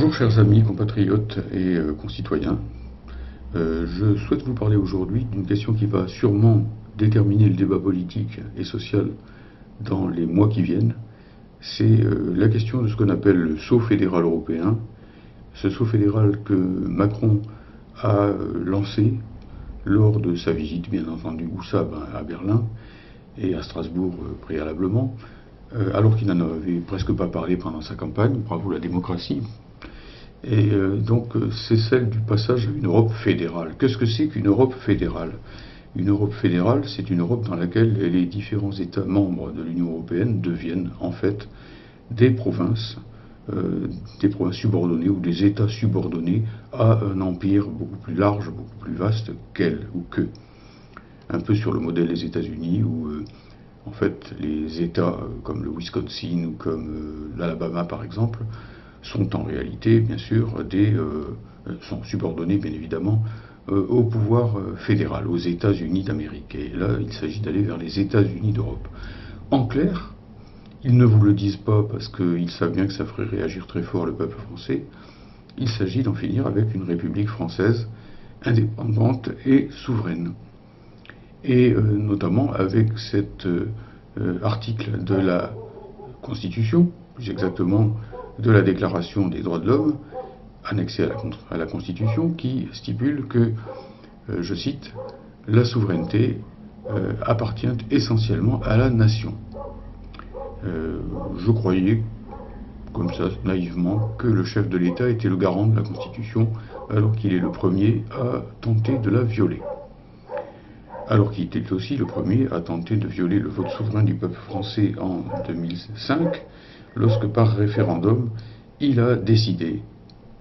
Bonjour chers amis, compatriotes et concitoyens. Je souhaite vous parler aujourd'hui d'une question qui va sûrement déterminer le débat politique et social dans les mois qui viennent. C'est la question de ce qu'on appelle le sceau fédéral européen. Ce sceau fédéral que Macron a lancé lors de sa visite, bien entendu, à Berlin et à Strasbourg préalablement, alors qu'il n'en avait presque pas parlé pendant sa campagne. Bravo la démocratie. Et donc c'est celle du passage à une Europe fédérale. Qu'est-ce que c'est qu'une Europe fédérale? Une Europe fédérale, c'est une Europe dans laquelle les différents États membres de l'Union européenne deviennent en fait des provinces subordonnées ou des États subordonnés à un empire beaucoup plus large, beaucoup plus vaste qu'elle ou qu'eux. Un peu sur le modèle des États-Unis où en fait les États comme le Wisconsin ou comme l'Alabama par exemple sont en réalité, bien sûr, sont subordonnés, bien évidemment, au pouvoir fédéral, aux États-Unis d'Amérique. Et là, il s'agit d'aller vers les États-Unis d'Europe. En clair, ils ne vous le disent pas parce qu'ils savent bien que ça ferait réagir très fort le peuple français. Il s'agit d'en finir avec une République française indépendante et souveraine. Et notamment avec cet article de la Constitution, plus exactement de la Déclaration des droits de l'homme, annexée à la Constitution, qui stipule que, je cite, « la souveraineté appartient essentiellement à la nation ». Je croyais, comme ça, naïvement, que le chef de l'État était le garant de la Constitution, alors qu'il est le premier à tenter de la violer. Alors qu'il était aussi le premier à tenter de violer le vote souverain du peuple français en 2005, lorsque par référendum, il a décidé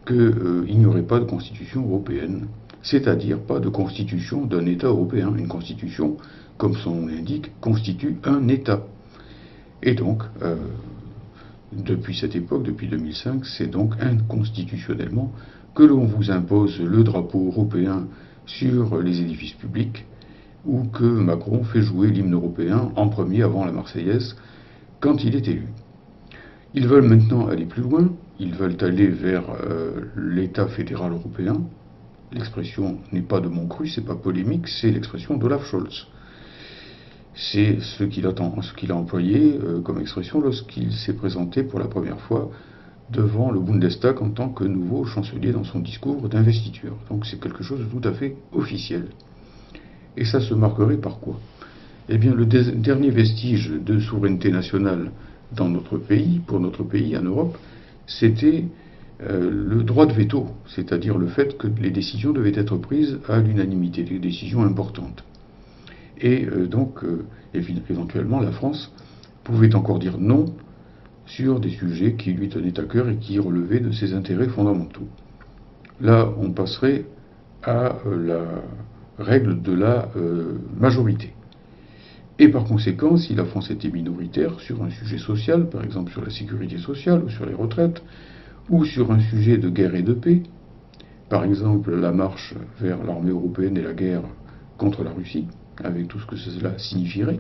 qu'il n'y aurait pas de constitution européenne, c'est-à-dire pas de constitution d'un État européen. Une constitution, comme son nom l'indique, constitue un État. Et donc, depuis cette époque, depuis 2005, c'est donc inconstitutionnellement que l'on vous impose le drapeau européen sur les édifices publics, ou que Macron fait jouer l'hymne européen en premier avant la Marseillaise quand il est élu. Ils veulent maintenant aller plus loin, ils veulent aller vers l'État fédéral européen. L'expression n'est pas de mon cru, c'est pas polémique, c'est l'expression d'Olaf Scholz. C'est ce qu'il a employé comme expression lorsqu'il s'est présenté pour la première fois devant le Bundestag en tant que nouveau chancelier dans son discours d'investiture. Donc c'est quelque chose de tout à fait officiel. Et ça se marquerait par quoi? Eh bien, le dernier vestige de souveraineté nationale dans notre pays, pour notre pays, en Europe, c'était le droit de veto, c'est-à-dire le fait que les décisions devaient être prises à l'unanimité, des décisions importantes. Et donc, éventuellement, la France pouvait encore dire non sur des sujets qui lui tenaient à cœur et qui relevaient de ses intérêts fondamentaux. Là, on passerait à la règle de la majorité. Et par conséquent, si la France était minoritaire sur un sujet social, par exemple sur la sécurité sociale ou sur les retraites, ou sur un sujet de guerre et de paix, par exemple la marche vers l'armée européenne et la guerre contre la Russie, avec tout ce que cela signifierait,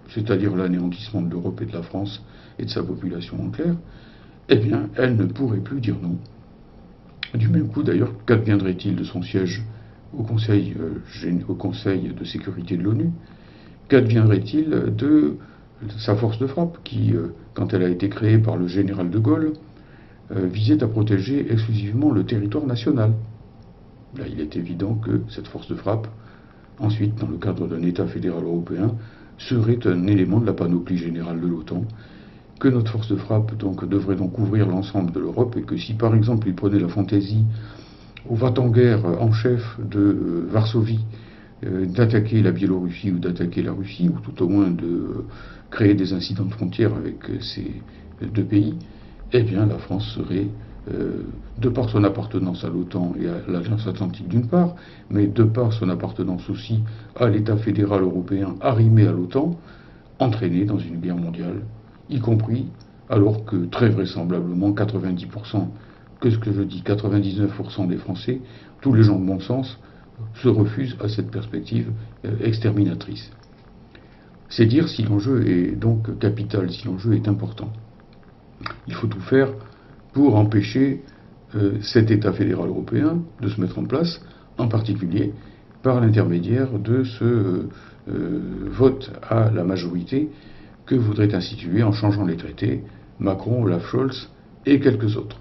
c'est-à-dire l'anéantissement de l'Europe et de la France et de sa population en clair, eh bien, elle ne pourrait plus dire non. Du même coup, d'ailleurs, qu'adviendrait-il de son siège au Conseil de sécurité de l'ONU? Qu'adviendrait-il de sa force de frappe qui, quand elle a été créée par le général de Gaulle, visait à protéger exclusivement le territoire national? Là, il est évident que cette force de frappe, ensuite, dans le cadre d'un État fédéral européen, serait un élément de la panoplie générale de l'OTAN, que notre force de frappe devrait donc couvrir l'ensemble de l'Europe, et que si par exemple il prenait la fantaisie au va-t-en-guerre en chef de Varsovie d'attaquer la Biélorussie ou d'attaquer la Russie, ou tout au moins de créer des incidents de frontières avec ces deux pays, eh bien la France serait, de par son appartenance à l'OTAN et à l'Alliance Atlantique d'une part, mais de par son appartenance aussi à l'État fédéral européen arrimé à l'OTAN, entraînée dans une guerre mondiale, y compris alors que très vraisemblablement 90%, qu'est-ce que je dis, 99% des Français, tous les gens de bon sens, se refusent à cette perspective exterminatrice. C'est dire si l'enjeu est donc capital, si l'enjeu est important. Il faut tout faire pour empêcher cet État fédéral européen de se mettre en place, en particulier par l'intermédiaire de ce vote à la majorité que voudraient instituer en changeant les traités Macron, Olaf Scholz et quelques autres.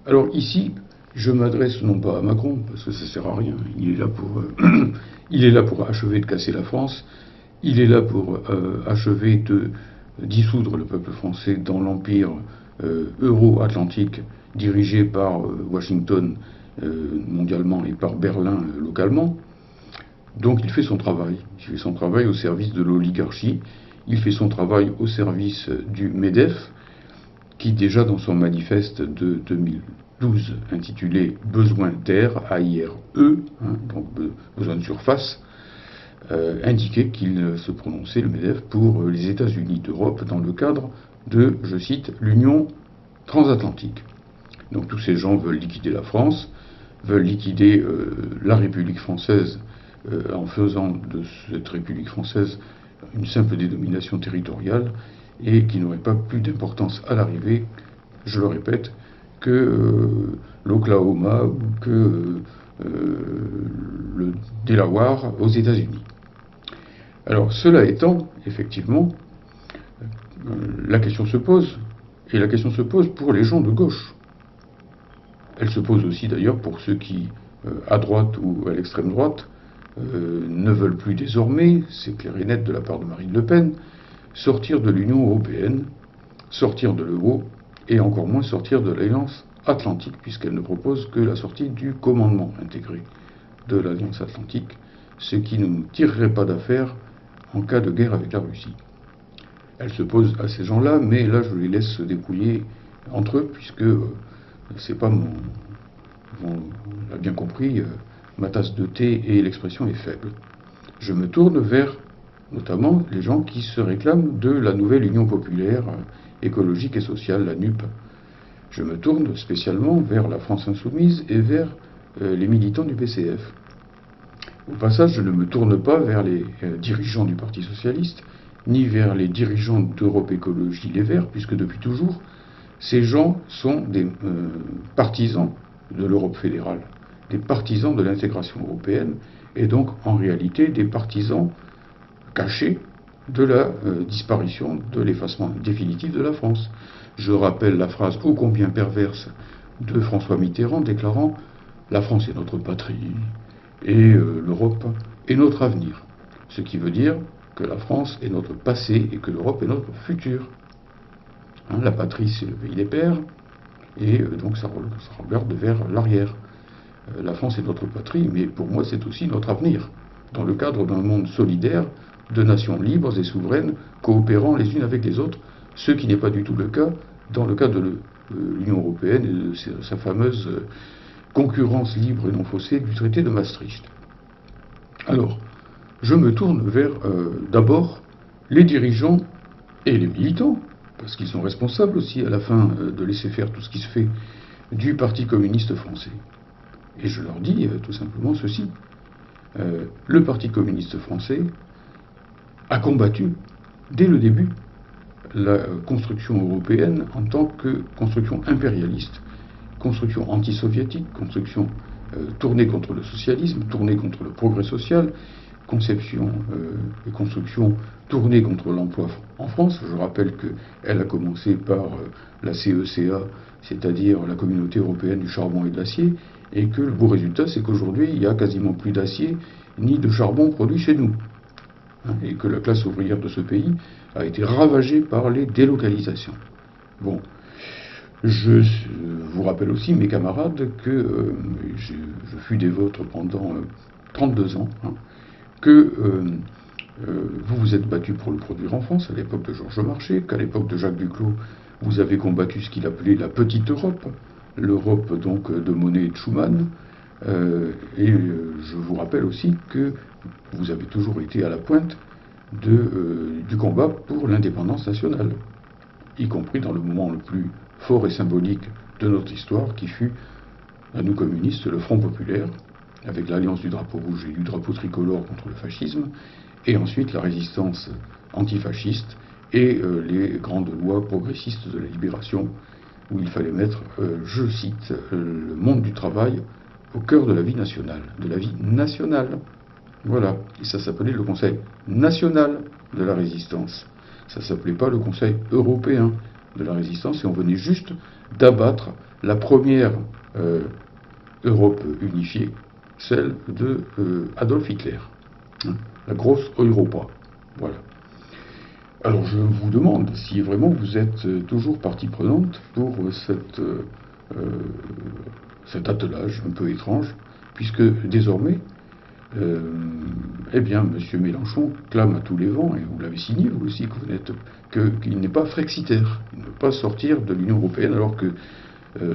Alors ici, je m'adresse non pas à Macron, parce que ça ne sert à rien, il est là pour achever de casser la France, il est là pour achever de dissoudre le peuple français dans l'empire euro-atlantique dirigé par Washington mondialement et par Berlin localement. Donc il fait son travail. Il fait son travail au service de l'oligarchie. Il fait son travail au service du MEDEF, qui déjà dans son manifeste de 2012 intitulé « Besoin d'air », A-I-R-E, donc besoin de surface, indiquait qu'il se prononçait, le MEDEF, pour les États-Unis d'Europe dans le cadre de, je cite, l'Union transatlantique. Donc tous ces gens veulent liquider la France, veulent liquider la République française en faisant de cette République française une simple dénomination territoriale et qui n'aurait pas plus d'importance à l'arrivée, je le répète, que l'Oklahoma ou que le Delaware aux États-Unis. Alors cela étant, effectivement, la question se pose, et la question se pose pour les gens de gauche. Elle se pose aussi d'ailleurs pour ceux qui, à droite ou à l'extrême droite, ne veulent plus désormais, c'est clair et net de la part de Marine Le Pen, sortir de l'Union européenne, sortir de l'euro, et encore moins sortir de l'Alliance atlantique, puisqu'elle ne propose que la sortie du commandement intégré de l'Alliance atlantique, ce qui ne nous tirerait pas d'affaire en cas de guerre avec la Russie. Elle se pose à ces gens-là, mais là je les laisse se débrouiller entre eux, puisque c'est pas on l'a bien compris, ma tasse de thé et l'expression est faible. Je me tourne vers notamment les gens qui se réclament de la nouvelle Union populaire écologique et sociale, la NUP. Je me tourne spécialement vers la France insoumise et vers les militants du PCF. Au passage, je ne me tourne pas vers les dirigeants du Parti socialiste, ni vers les dirigeants d'Europe Écologie Les Verts, puisque depuis toujours, ces gens sont des partisans de l'Europe fédérale, des partisans de l'intégration européenne, et donc en réalité des partisans cachés de la disparition, de l'effacement définitif de la France. Je rappelle la phrase ô combien perverse de François Mitterrand déclarant « La France est notre patrie et l'Europe est notre avenir », ce qui veut dire que la France est notre passé et que l'Europe est notre futur. La patrie, c'est le pays des pères, et donc ça regarde vers l'arrière. La France est notre patrie, mais pour moi c'est aussi notre avenir, dans le cadre d'un monde solidaire, de nations libres et souveraines, coopérant les unes avec les autres, ce qui n'est pas du tout le cas dans le cadre de l'Union européenne et de sa fameuse concurrence libre et non faussée du traité de Maastricht. Alors, je me tourne vers d'abord les dirigeants et les militants, parce qu'ils sont responsables aussi à la fin de laisser faire tout ce qui se fait du Parti communiste français. Et je leur dis tout simplement ceci. Le Parti communiste français a combattu dès le début la construction européenne en tant que construction impérialiste, construction anti-soviétique, construction tournée contre le socialisme, tournée contre le progrès social, conception et construction tournée contre l'emploi en France. Je rappelle qu'elle a commencé par la CECA, c'est-à-dire la Communauté européenne du charbon et de l'acier, et que le beau résultat, c'est qu'aujourd'hui, il n'y a quasiment plus d'acier ni de charbon produit chez nous. Et que la classe ouvrière de ce pays a été ravagée par les délocalisations. Bon, je vous rappelle aussi, mes camarades, que je fus des vôtres pendant 32 ans, que vous vous êtes battus pour le produire en France à l'époque de Georges Marchais, qu'à l'époque de Jacques Duclos, vous avez combattu ce qu'il appelait la petite Europe, l'Europe donc de Monnet et de Schuman, et je vous rappelle aussi que vous avez toujours été à la pointe du combat pour l'indépendance nationale, y compris dans le moment le plus fort et symbolique de notre histoire, qui fut, à nous communistes, le Front populaire, avec l'alliance du drapeau rouge et du drapeau tricolore contre le fascisme, et ensuite la résistance antifasciste et les grandes lois progressistes de la libération où il fallait mettre, je cite, le monde du travail au cœur de la vie nationale. De la vie nationale. Voilà. Et ça s'appelait le Conseil national de la résistance. Ça ne s'appelait pas le Conseil européen de la résistance, et on venait juste d'abattre la première Europe unifiée, celle de Adolf Hitler. Hein, la grosse Europa. Voilà. Alors je vous demande si vraiment vous êtes toujours partie prenante pour cet attelage un peu étrange, puisque désormais, eh bien, M. Mélenchon clame à tous les vents, et vous l'avez signé vous aussi, qu'il n'est pas frexitaire, il ne veut pas sortir de l'Union européenne, alors que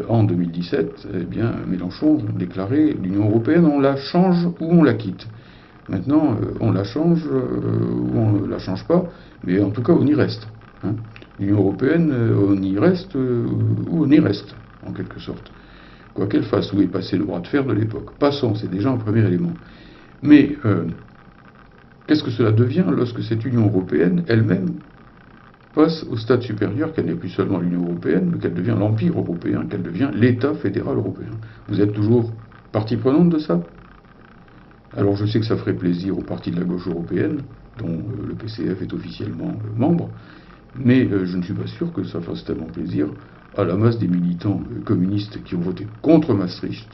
en 2017, eh bien, Mélenchon déclarait l'Union européenne, on la change ou on la quitte. Maintenant, on la change ou on ne la change pas, mais en tout cas, on y reste. Hein. L'Union européenne, on y reste ou on y reste, en quelque sorte. Quoi qu'elle fasse, où est passé le bras de fer de l'époque. Passons, c'est déjà un premier élément. Mais qu'est-ce que cela devient lorsque cette Union européenne elle-même passe au stade supérieur, qu'elle n'est plus seulement l'Union européenne, mais qu'elle devient l'Empire européen, qu'elle devient l'État fédéral européen? Vous êtes toujours partie prenante de ça? Alors je sais que ça ferait plaisir aux partis de la gauche européenne, dont le PCF est officiellement membre, mais je ne suis pas sûr que ça fasse tellement plaisir à la masse des militants communistes qui ont voté contre Maastricht,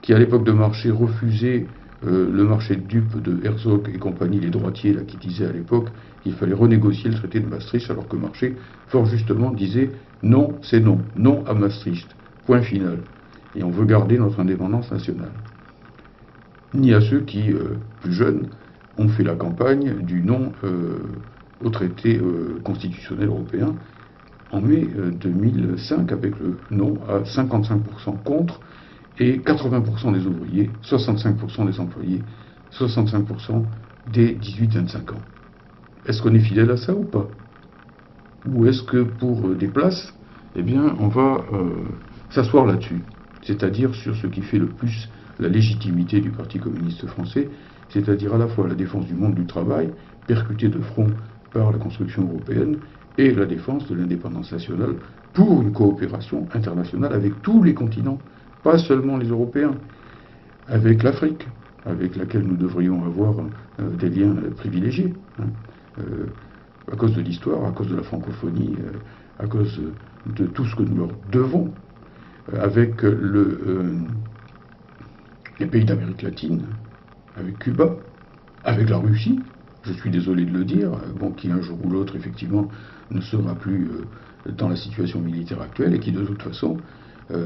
qui à l'époque de Marché refusaient le marché de dupes de Herzog et compagnie, les droitiers là, qui disaient à l'époque qu'il fallait renégocier le traité de Maastricht, alors que Marché, fort justement, disait non, c'est non, non à Maastricht, point final. Et on veut garder notre indépendance nationale. Ni à ceux qui, plus jeunes, ont fait la campagne du non au traité constitutionnel européen en mai 2005, avec le non à 55% contre et 80% des ouvriers, 65% des employés, 65% des 18-25 ans. Est-ce qu'on est fidèle à ça ou pas? Ou est-ce que pour des places, eh bien, on va s'asseoir là-dessus, c'est-à-dire sur ce qui fait le plus la légitimité du Parti communiste français, c'est-à-dire à la fois la défense du monde du travail, percutée de front par la construction européenne, et la défense de l'indépendance nationale pour une coopération internationale avec tous les continents, pas seulement les Européens, avec l'Afrique, avec laquelle nous devrions avoir des liens privilégiés, hein, à cause de l'histoire, à cause de la francophonie, à cause de tout ce que nous leur devons, avec les pays d'Amérique latine, avec Cuba, avec la Russie, je suis désolé de le dire, bon, qui un jour ou l'autre, effectivement, ne sera plus dans la situation militaire actuelle et qui, de toute façon,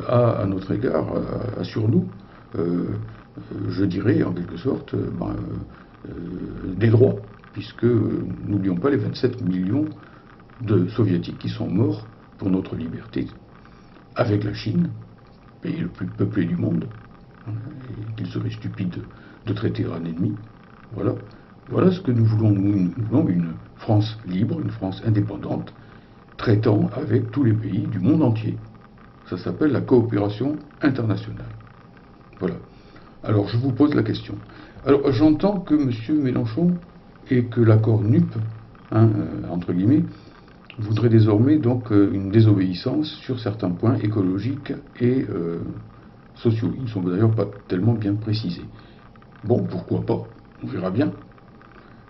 a à notre égard, a sur nous, je dirais, en quelque sorte, des droits, puisque n'oublions pas les 27 millions de soviétiques qui sont morts pour notre liberté, avec la Chine, pays le plus peuplé du monde, et qu'il serait stupide de traiter un ennemi. Voilà. Voilà ce que nous voulons. Nous voulons une France libre, une France indépendante, traitant avec tous les pays du monde entier. Ça s'appelle la coopération internationale. Voilà. Alors je vous pose la question. Alors j'entends que M. Mélenchon et que l'accord NUP, entre guillemets, voudrait désormais donc une désobéissance sur certains points écologiques et sociaux. Ils ne sont d'ailleurs pas tellement bien précisés. Bon, pourquoi pas? On verra bien.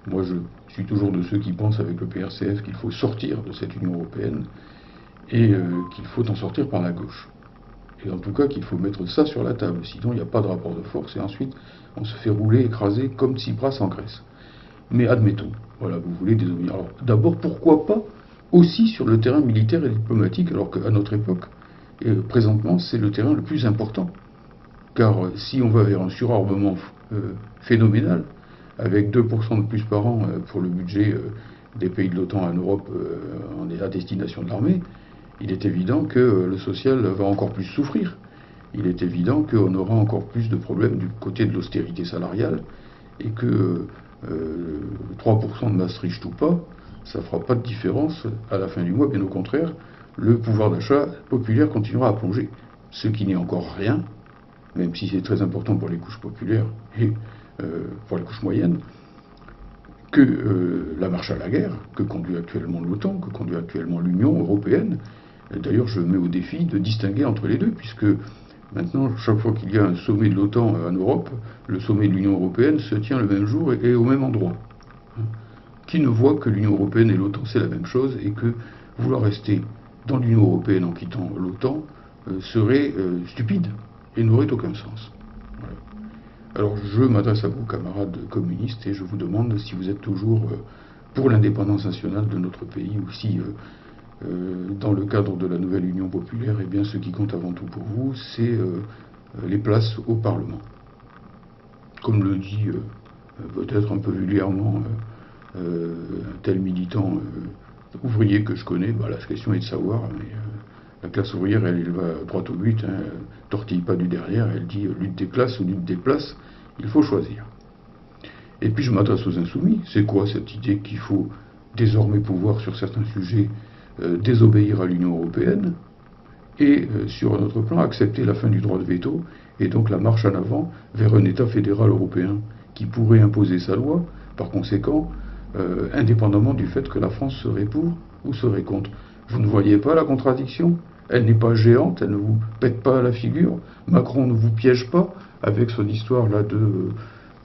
Moi, je suis toujours de ceux qui pensent avec le PRCF qu'il faut sortir de cette Union européenne et qu'il faut en sortir par la gauche. Et en tout cas qu'il faut mettre ça sur la table, sinon il n'y a pas de rapport de force et ensuite on se fait rouler, écraser comme Tsipras en Grèce. Mais admettons, voilà, vous voulez désobéir. Alors d'abord, pourquoi pas aussi sur le terrain militaire et diplomatique, alors qu'à notre époque, présentement, c'est le terrain le plus important. Car si on va vers un surarmement phénoménal, avec 2% de plus par an pour le budget des pays de l'OTAN en Europe à destination de l'armée, il est évident que le social va encore plus souffrir. Il est évident qu'on aura encore plus de problèmes du côté de l'austérité salariale et que 3% de Maastricht ou pas, ça ne fera pas de différence à la fin du mois. Bien au contraire, le pouvoir d'achat populaire continuera à plonger. Ce qui n'est encore rien, même si c'est très important pour les couches populaires et pour les couches moyennes, que la marche à la guerre que conduit actuellement l'OTAN, que conduit actuellement l'Union européenne, D'ailleurs, je mets au défi de distinguer entre les deux, puisque maintenant, chaque fois qu'il y a un sommet de l'OTAN en Europe, le sommet de l'Union européenne se tient le même jour et au même endroit. Qui ne voit que l'Union européenne et l'OTAN c'est la même chose, et que vouloir rester dans l'Union européenne en quittant l'OTAN serait stupide et n'aurait aucun sens. Voilà. Alors je m'adresse à vous, camarades communistes, et je vous demande si vous êtes toujours pour l'indépendance nationale de notre pays, ou si dans le cadre de la nouvelle Union populaire, eh bien, ce qui compte avant tout pour vous, c'est les places au Parlement. Comme le dit peut-être un peu vulgairement un tel militant ouvrier que je connais, bah, la question est de savoir, mais la classe ouvrière, elle va droit au but, hein, tortille pas du derrière, elle dit lutte des classes ou lutte des places, il faut choisir. Et puis je m'adresse aux insoumis, c'est quoi cette idée qu'il faut désormais pouvoir sur certains sujets désobéir à l'Union européenne et sur un autre plan accepter la fin du droit de veto et donc la marche en avant vers un État fédéral européen qui pourrait imposer sa loi, par conséquent, indépendamment du fait que la France serait pour ou serait contre. Vous ne voyez pas la contradiction? Elle n'est pas géante, elle ne vous pète pas à la figure. Macron ne vous piège pas avec son histoire là de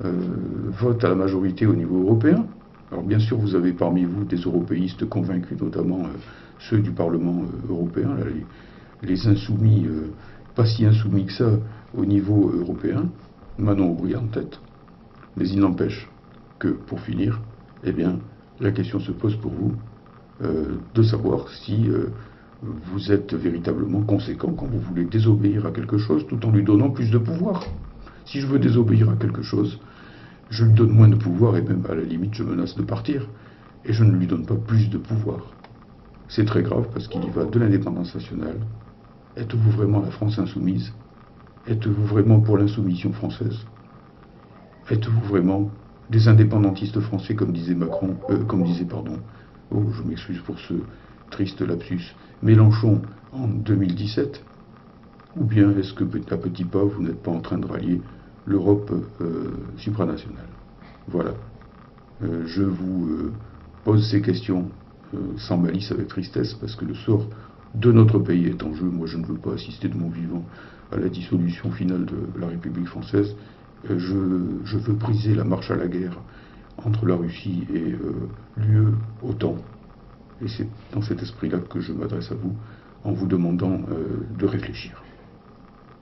vote à la majorité au niveau européen. Alors bien sûr, vous avez parmi vous des européistes convaincus, notamment ceux du Parlement européen, là, les insoumis, pas si insoumis que ça au niveau européen, Manon Aubry en tête. Mais il n'empêche que, pour finir, eh bien, la question se pose pour vous de savoir si vous êtes véritablement conséquent quand vous voulez désobéir à quelque chose tout en lui donnant plus de pouvoir. Si je veux désobéir à quelque chose, je lui donne moins de pouvoir et même à la limite je menace de partir et je ne lui donne pas plus de pouvoir. C'est très grave parce qu'il y va de l'indépendance nationale. Êtes-vous vraiment la France insoumise? Êtes-vous vraiment pour l'insoumission française? Êtes-vous vraiment des indépendantistes français comme disait Macron, oh je m'excuse pour ce triste lapsus, Mélenchon en 2017? Ou bien est-ce que à petits pas vous n'êtes pas en train de rallier l'Europe supranationale? Voilà. Je vous pose ces questions sans malice, avec tristesse, parce que le sort de notre pays est en jeu. Moi, je ne veux pas assister de mon vivant à la dissolution finale de la République française. Je veux briser la marche à la guerre entre la Russie et l'UE, OTAN. Et c'est dans cet esprit-là que je m'adresse à vous en vous demandant de réfléchir.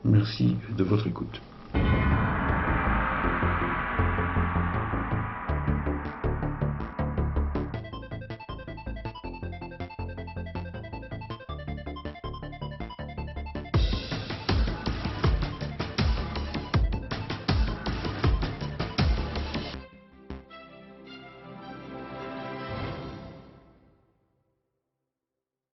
Merci de votre écoute.